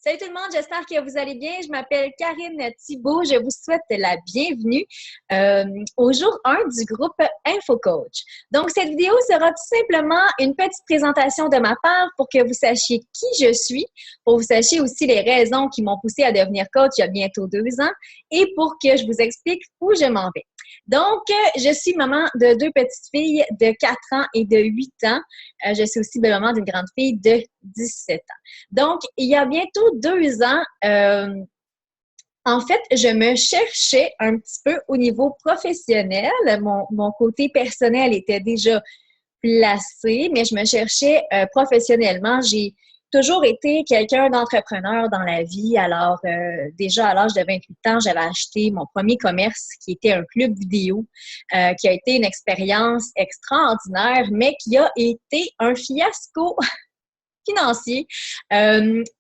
Salut tout le monde, j'espère que vous allez bien. Je m'appelle Karine Thibault. Je vous souhaite la bienvenue au jour 1 du groupe InfoCoach. Donc, cette vidéo sera tout simplement une petite présentation de ma part pour que vous sachiez qui je suis, pour que vous sachiez aussi les raisons qui m'ont poussé à devenir coach il y a bientôt 2 ans et pour que je vous explique où je m'en vais. Donc, je suis maman de 2 petites filles de 4 ans et de 8 ans. Je suis aussi maman d'une grande fille de 17 ans. Donc, il y a bientôt 2 ans, en fait, je me cherchais un petit peu au niveau professionnel. Mon côté personnel était déjà placé, mais je me cherchais professionnellement. J'ai toujours été quelqu'un d'entrepreneur dans la vie. Alors, déjà à l'âge de 28 ans, j'avais acheté mon premier commerce qui était un club vidéo, qui a été une expérience extraordinaire, mais qui a été un fiasco financier.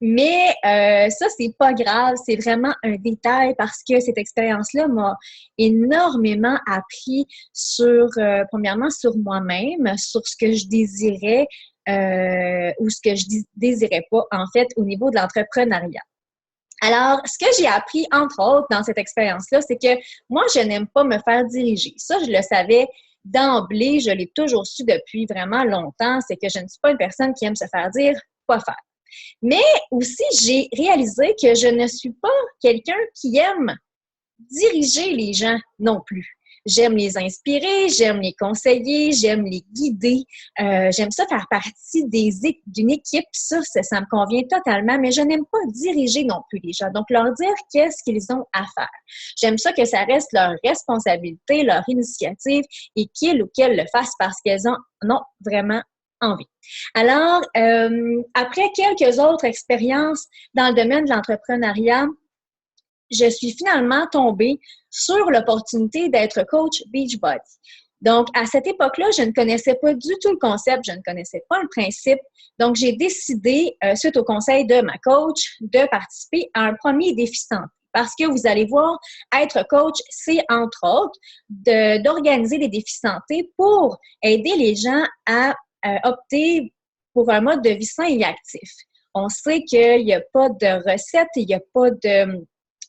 Mais ça, c'est pas grave, c'est vraiment un détail parce que cette expérience-là m'a énormément appris sur, premièrement, sur moi-même, sur ce que je désirais ou ce que je désirais pas, en fait, au niveau de l'entrepreneuriat. Alors, ce que j'ai appris, entre autres, dans cette expérience-là, c'est que moi, je n'aime pas me faire diriger. Ça, je le savais d'emblée, je l'ai toujours su depuis vraiment longtemps, c'est que je ne suis pas une personne qui aime se faire dire quoi faire. Mais aussi, j'ai réalisé que je ne suis pas quelqu'un qui aime diriger les gens non plus. J'aime les inspirer, j'aime les conseiller, j'aime les guider. J'aime ça faire partie d'une équipe. Ça me convient totalement, mais je n'aime pas diriger non plus les gens. Donc, leur dire qu'est-ce qu'ils ont à faire. J'aime ça que ça reste leur responsabilité, leur initiative et qu'ils ou qu'elles le fassent parce qu'elles en ont vraiment envie. Alors, après quelques autres expériences dans le domaine de l'entrepreneuriat, je suis finalement tombée sur l'opportunité d'être coach Beachbody. Donc, à cette époque-là, je ne connaissais pas du tout le concept, je ne connaissais pas le principe. Donc, j'ai décidé, suite au conseil de ma coach, de participer à un premier défi santé. Parce que vous allez voir, être coach, c'est entre autres d'organiser des défis santé pour aider les gens à opter pour un mode de vie sain et actif. On sait qu'il n'y a pas de recette, il n'y a pas de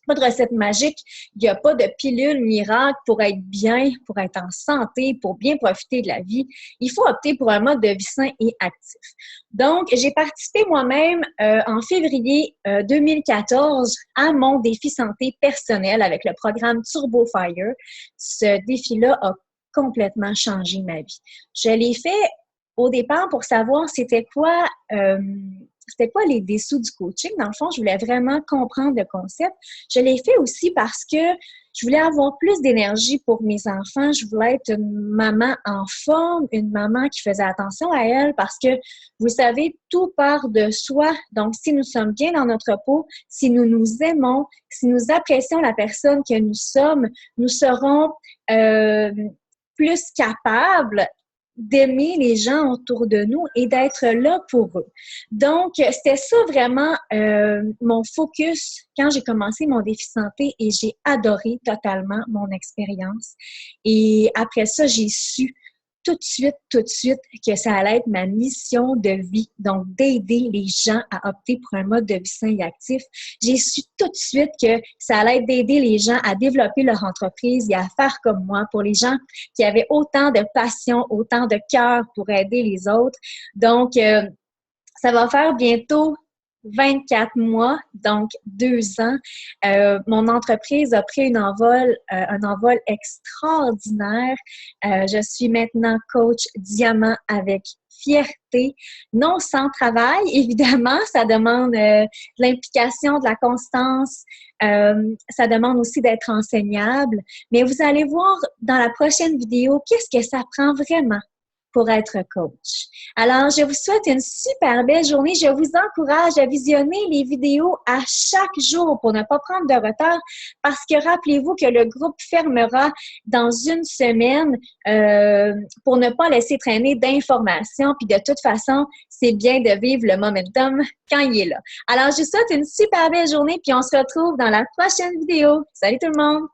recette magique, il n'y a pas de pilule miracle pour être bien, pour être en santé, pour bien profiter de la vie. Il faut opter pour un mode de vie sain et actif. Donc, j'ai participé moi-même en février 2014 à mon défi santé personnel avec le programme Turbo Fire. Ce défi-là a complètement changé ma vie. Je l'ai fait au départ pour savoir c'était quoi les dessous du coaching. Dans le fond, je voulais vraiment comprendre le concept. Je l'ai fait aussi parce que je voulais avoir plus d'énergie pour mes enfants. Je voulais être une maman en forme, une maman qui faisait attention à elle parce que, vous savez, tout part de soi. Donc, si nous sommes bien dans notre peau, si nous nous aimons, si nous apprécions la personne que nous sommes, nous serons plus capables d'aimer les gens autour de nous et d'être là pour eux. Donc, c'était ça vraiment mon focus quand j'ai commencé mon défi santé et j'ai adoré totalement mon expérience. Et après ça, j'ai su tout de suite que ça allait être ma mission de vie, donc d'aider les gens à opter pour un mode de vie sain et actif. J'ai su tout de suite que ça allait être d'aider les gens à développer leur entreprise et à faire comme moi, pour les gens qui avaient autant de passion, autant de cœur pour aider les autres. Donc, ça va faire bientôt 24 mois, donc 2 ans. Mon entreprise a pris un envol extraordinaire. Je suis maintenant coach diamant avec fierté, non sans travail, évidemment. Ça demande de l'implication, de la constance. Ça demande aussi d'être enseignable. Mais vous allez voir dans la prochaine vidéo qu'est-ce que ça prend vraiment pour être coach. Alors, je vous souhaite une super belle journée. Je vous encourage à visionner les vidéos à chaque jour pour ne pas prendre de retard parce que rappelez-vous que le groupe fermera dans 1 semaine pour ne pas laisser traîner d'informations. Puis de toute façon, c'est bien de vivre le momentum quand il est là. Alors, je vous souhaite une super belle journée puis on se retrouve dans la prochaine vidéo. Salut tout le monde!